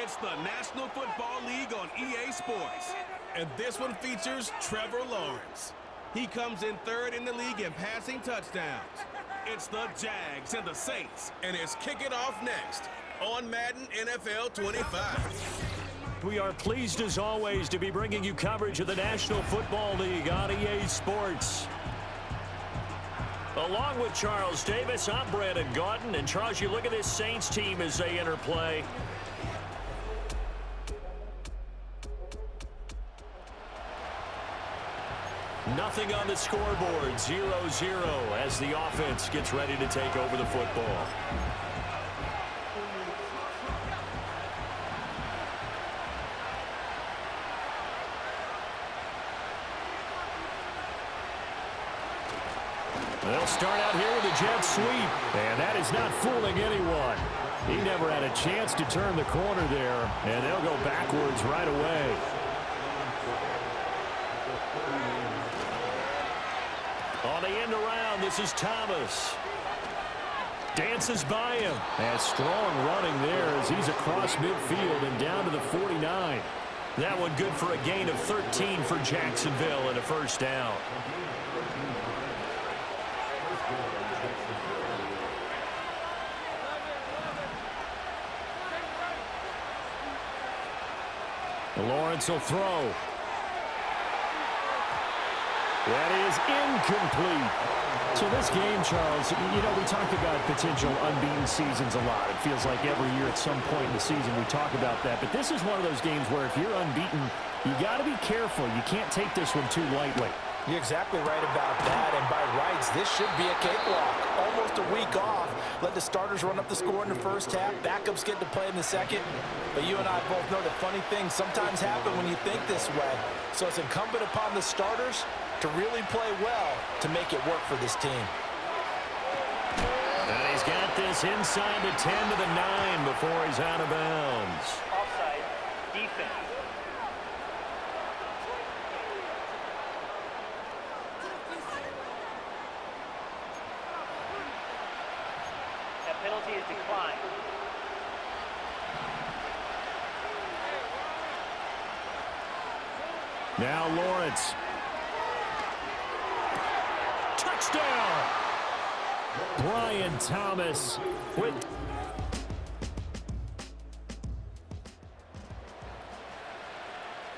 It's the National Football League on EA Sports. And this one features Trevor Lawrence. He comes in third in the league in passing touchdowns. It's the Jags and the Saints, and it's Kick It Off next on Madden NFL 25. We are pleased as always to be bringing you coverage of the National Football League on EA Sports. Along with Charles Davis, I'm Brandon Gaudin. And Charles, you look at this Saints team as they enter play. Nothing on the scoreboard, 0-0 as the offense gets ready to take over the football. They'll start out here with a jet sweep, and that is not fooling anyone. He never had a chance to turn the corner there, and they'll go backwards right away. On the end around, this is Thomas. Dances by him. And strong running there as he's across midfield and down to the 49. That one good for a gain of 13 for Jacksonville and a first down. Lawrence will throw. That is incomplete. So this game, Charles, you know, we talk about potential unbeaten seasons a lot. It feels like every year at some point in the season we talk about that. But this is one of those games where if you're unbeaten, you got to be careful. You can't take this one too lightly. You're exactly right about that, and by rights, this should be a cakewalk. Almost a week off. Let the starters run up the score in the first half. Backups get to play in the second. But you and I both know that funny things sometimes happen when you think this way. So it's incumbent upon the starters to really play well to make it work for this team. And he's got this inside the 10 to the 9 before he's out of bounds. Offside, defense. That penalty is declined. Now Lawrence. Touchdown! Brian Thomas with...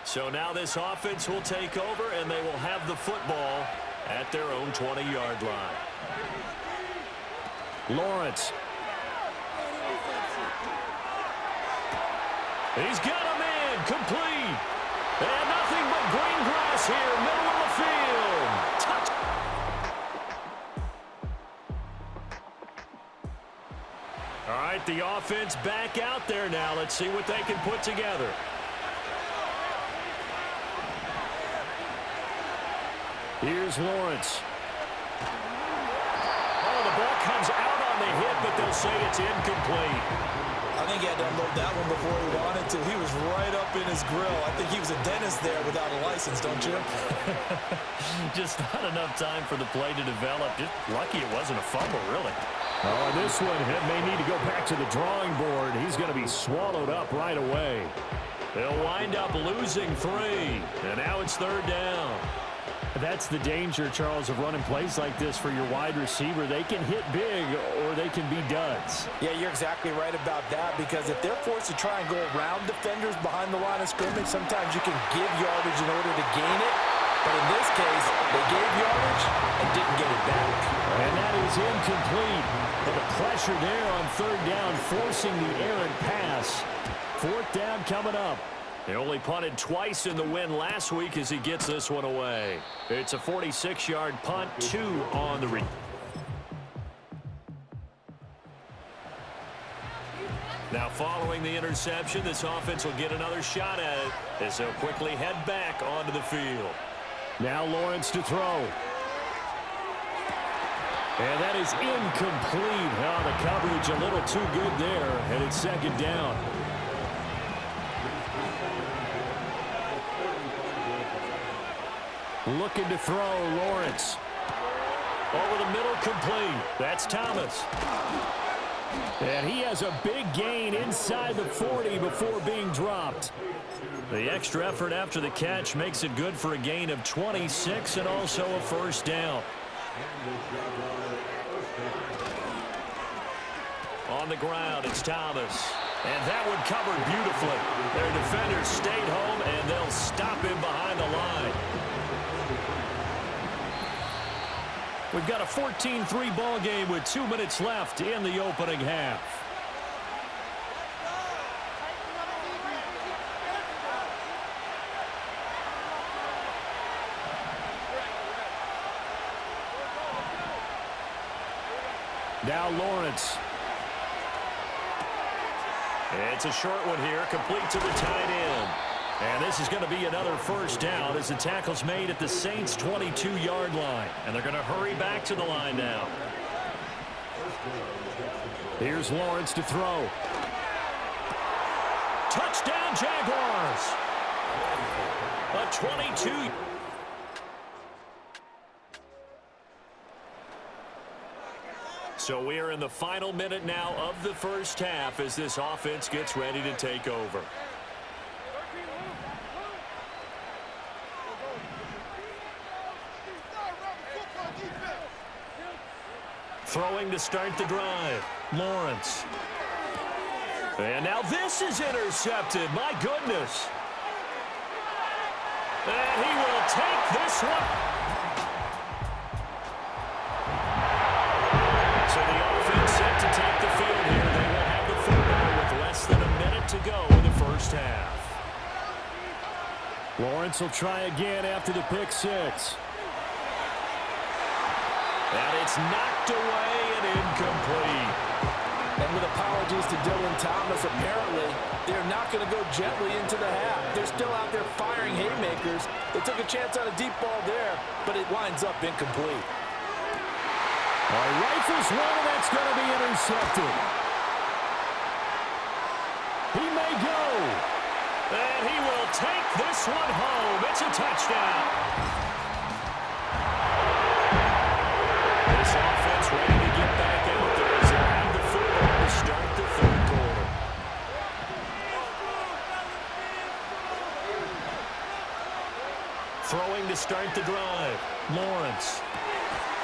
So now this offense will take over, and they will have the football at their own 20-yard line. Lawrence. He's got a man, complete. And nothing but green grass here, middle of the field. Touch. All right, the offense back out there now. Let's see what they can put together. Here's Lawrence. Oh, the ball comes out on the hit, but they'll say it's incomplete. I think he had to unload that one before he wanted to. He was right up in his grill. I think he was a dentist there without a license, don't you? Just not enough time for the play to develop. Just lucky it wasn't a fumble, really. Oh, this one may need to go back to the drawing board. He's going to be swallowed up right away. They'll wind up losing 3, and now it's third down. That's the danger, Charles, of running plays like this for your wide receiver. They can hit big or they can be duds. Yeah, you're exactly right about that, because if they're forced to try and go around defenders behind the line of scrimmage, sometimes you can give yardage in order to gain it. But in this case, they gave yardage and didn't get it back. And that is incomplete. But the pressure there on third down, forcing the errant pass. Fourth down coming up. They only punted twice in the win last week as he gets this one away. It's a 46-yard punt, 2 on the return. Now following the interception, this offense will get another shot at it as they'll quickly head back onto the field. Now Lawrence to throw. And that is incomplete. Oh, the coverage a little too good there, and it's second down. Looking to throw, Lawrence. Over the middle, complete. That's Thomas. And he has a big gain inside. inside the 40 before being dropped. The extra effort after the catch makes it good for a gain of 26 and also a first down. On the ground, it's Thomas. And that one covered beautifully. Their defenders stayed home, and they'll stop him behind the line. We've got a 14-3 ball game with 2 minutes left in the opening half. Now Lawrence. It's a short one here, complete to the tight end. And this is going to be another first down as the tackle's made at the Saints' 22-yard line. And they're going to hurry back to the line now. Here's Lawrence to throw. Touchdown, Jaguars! A 22. So we are in the final minute now of the first half as this offense gets ready to take over. Throwing to start the drive. Lawrence. And now this is intercepted. My goodness. And he will take this one. So the offense set to take the field here. They will have the football with less than a minute to go in the first half. Lawrence will try again after the pick six. And it's knocked away and incomplete. And with apologies to Dylan Thomas, apparently they're not going to go gently into the half. They're still out there firing haymakers. They took a chance on a deep ball there, but it winds up incomplete. Rifles one, and that's going to be intercepted. He may go. And he will take this one home. It's a touchdown. This offense ready to get back out there as they have the football to start the third quarter. Throwing to start the drive. Lawrence.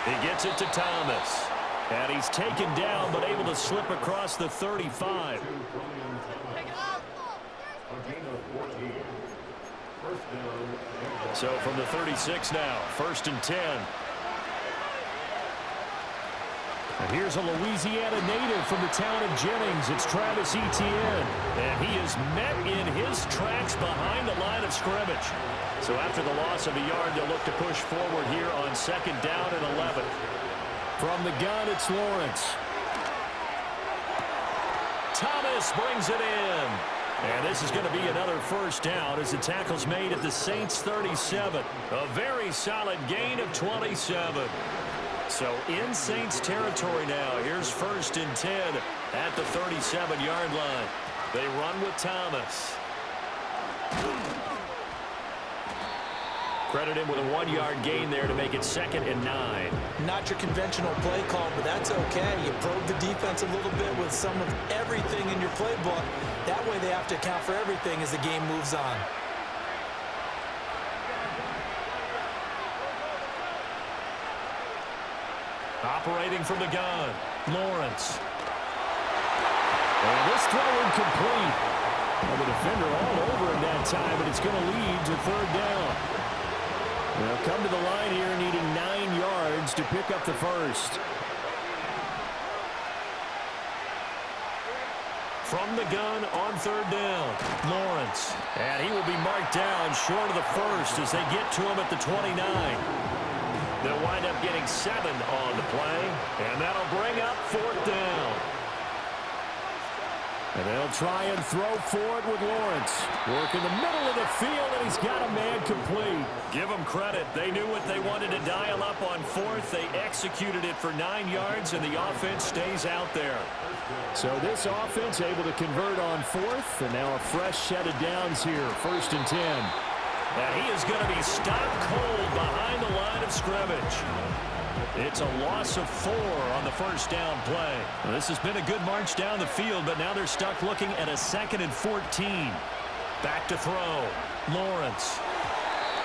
He gets it to Thomas. And he's taken down but able to slip across the 35. So from the 36 now, 1st and 10. And here's a Louisiana native from the town of Jennings. It's Travis Etienne. And he is met in his tracks behind the line of scrimmage. So after the loss of a yard, they'll look to push forward here on 2nd down and 11. From the gun, it's Lawrence. Thomas brings it in. And this is going to be another first down as the tackle's made at the Saints' 37. A very solid gain of 27. So in Saints territory now. Here's 1st and 10 at the 37-yard line. They run with Thomas. Credit him with a 1-yard gain there to make it 2nd and 9. Not your conventional play call, but that's okay. You probe the defense a little bit with some of everything in your playbook. That way they have to account for everything as the game moves on. Operating from the gun, Lawrence. And this throw incomplete. Well, the defender all over him that time, but it's going to lead to 3rd down. They'll come to the line here needing 9 yards to pick up the first. From the gun on 3rd down, Lawrence. And he will be marked down short of the first as they get to him at the 29. They'll wind up getting 7 on the play, and that'll bring up 4th down. And they'll try and throw for it with Lawrence. Work in the middle of the field, and he's got a man complete. Give them credit. They knew what they wanted to dial up on 4th. They executed it for 9 yards, and the offense stays out there. So this offense able to convert on 4th, and now a fresh set of downs here, 1st and 10. And he is going to be stopped cold behind the line of scrimmage. It's a loss of 4 on the first down play. Well, this has been a good march down the field, but now they're stuck looking at a 2nd and 14. Back to throw. Lawrence.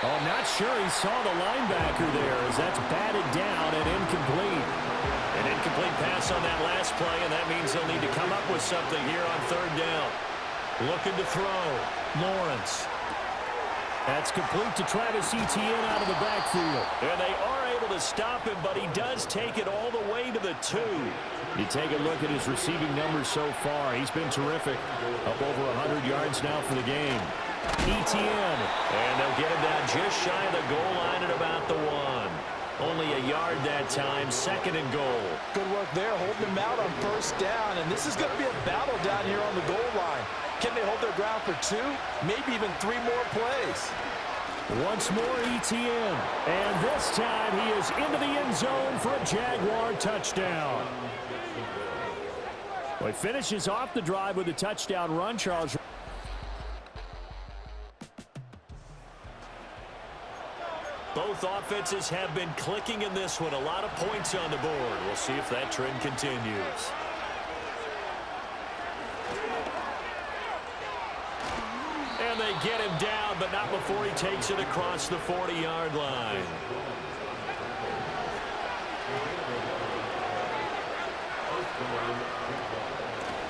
Oh, not sure he saw the linebacker there as that's batted down and incomplete. An incomplete pass on that last play, and that means they'll need to come up with something here on 3rd down. Looking to throw. Lawrence. That's complete to Travis Etienne out of the backfield. And they are able to stop him, but he does take it all the way to the 2. You take a look at his receiving numbers so far. He's been terrific. Up over 100 yards now for the game. Etienne. And they'll get him down just shy of the goal line at about the 1. Only a yard that time, 2nd and goal. Good work there, holding him out on 1st down. And this is going to be a battle down here on the goal line. Can they hold their ground for 2, maybe even 3 more plays? Once more, Etienne. And this time he is into the end zone for a Jaguar touchdown. Well, he finishes off the drive with a touchdown run, Charles. Both offenses have been clicking in this one. A lot of points on the board. We'll see if that trend continues. And they get him down, but not before he takes it across the 40-yard line.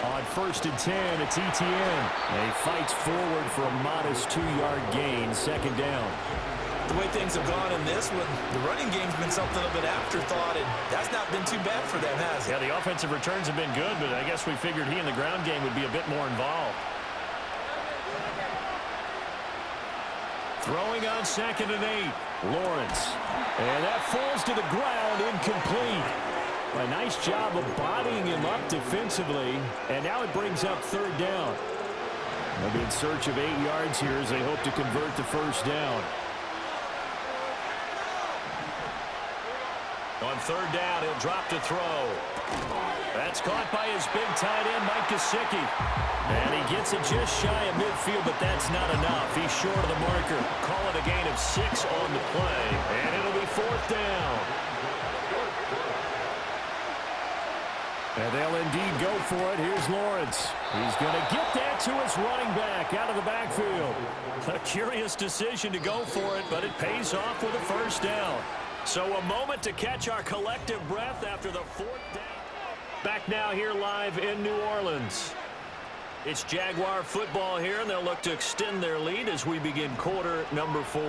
On 1st and 10, it's Etienne. And he fights forward for a modest 2-yard gain, 2nd down. The way things have gone in this one, the running game's been something of an afterthought, and that's not been too bad for them, has it? Yeah, the offensive returns have been good, but I guess we figured he in the ground game would be a bit more involved. Throwing on 2nd and 8. Lawrence. And that falls to the ground, incomplete. A nice job of bodying him up defensively. And now it brings up 3rd down. They'll be in search of 8 yards here as they hope to convert the 1st down. On 3rd down, he'll drop to throw. That's caught by his big tight end, Mike Gesicki. And he gets it just shy of midfield, but that's not enough. He's short of the marker. Call it a gain of 6 on the play. And it'll be 4th down. And they'll indeed go for it. Here's Lawrence. He's going to get that to his running back out of the backfield. A curious decision to go for it, but it pays off with a 1st down. So a moment to catch our collective breath after the 4th down. Back now here live in New Orleans. It's Jaguar football here, and they'll look to extend their lead as we begin quarter number 4.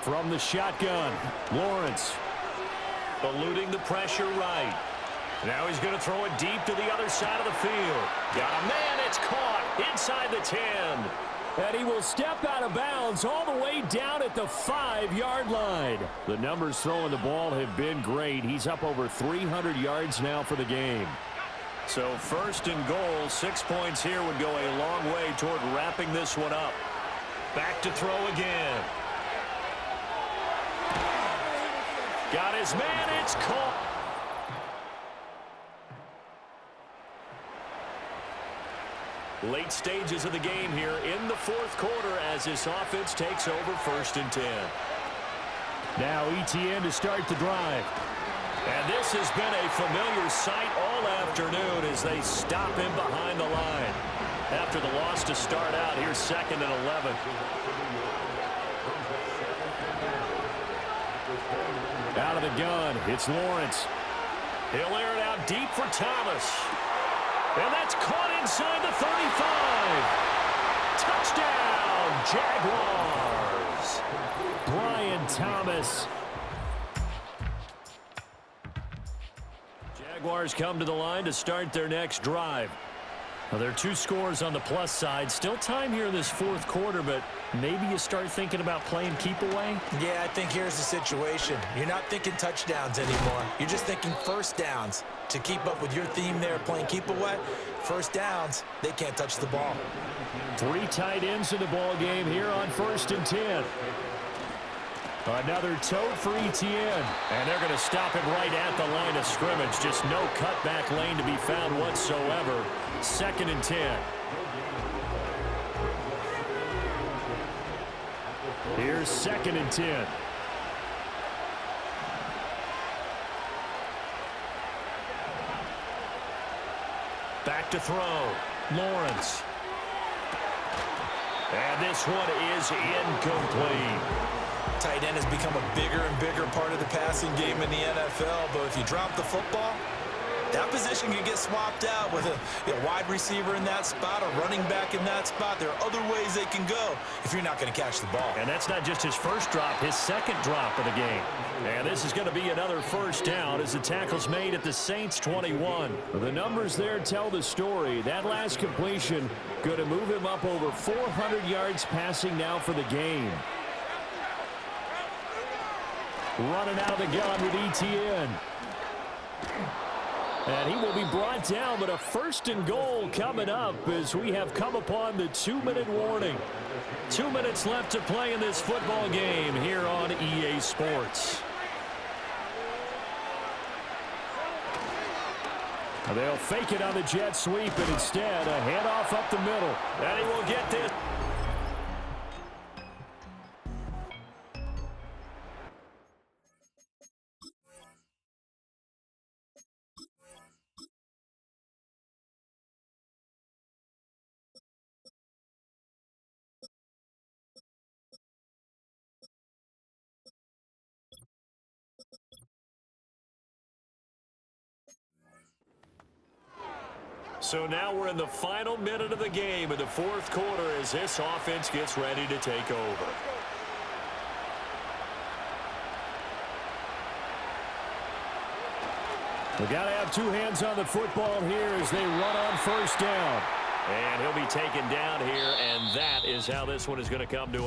From the shotgun, Lawrence. Eluding the pressure right. Now he's going to throw it deep to the other side of the field. Got a man, it's caught inside the 10. And he will step out of bounds all the way down at the 5-yard line. The numbers throwing the ball have been great. He's up over 300 yards now for the game. So 1st and goal, 6 points here would go a long way toward wrapping this one up. Back to throw again. Got his man, it's caught. Late stages of the game here in the 4th quarter as this offense takes over 1st and 10. Now Etienne to start the drive. And this has been a familiar sight all afternoon as they stop him behind the line. After the loss to start out, here's 2nd and 11. Out of the gun, it's Lawrence. He'll air it out deep for Thomas. And that's caught inside the 35. Touchdown, Jaguars. Brian Thomas. Jaguars come to the line to start their next drive. Well, there are 2 scores on the plus side. Still time here in this 4th quarter, but maybe you start thinking about playing keep away? Yeah, I think here's the situation. You're not thinking touchdowns anymore. You're just thinking 1st downs. To keep up with your theme there, playing keep away, 1st downs, they can't touch the ball. 3 tight ends in the ball game here on 1st and 10. Another tote for ETN. And they're going to stop him right at the line of scrimmage. Just no cutback lane to be found whatsoever. 2nd and 10. Here's 2nd and 10. Back to throw. Lawrence. And this one is incomplete. Tight end has become a bigger and bigger part of the passing game in the NFL, but if you drop the football, that position can get swapped out with a wide receiver in that spot, a running back in that spot. There are other ways they can go if you're not going to catch the ball. And that's not just his first drop, his second drop of the game. And this is going to be another first down as the tackle's made at the Saints 21. The numbers there tell the story. That last completion going to move him up over 400 yards passing now for the game. Running out of the gun with ETN. And he will be brought down, but a 1st and goal coming up as we have come upon the 2-minute warning. 2 minutes left to play in this football game here on EA Sports. They'll fake it on the jet sweep, and instead a handoff up the middle. And he will get this. So now we're in the final minute of the game in the 4th quarter as this offense gets ready to take over. We've got to have 2 hands on the football here as they run on 1st down. And he'll be taken down here, and that is how this one is going to come to an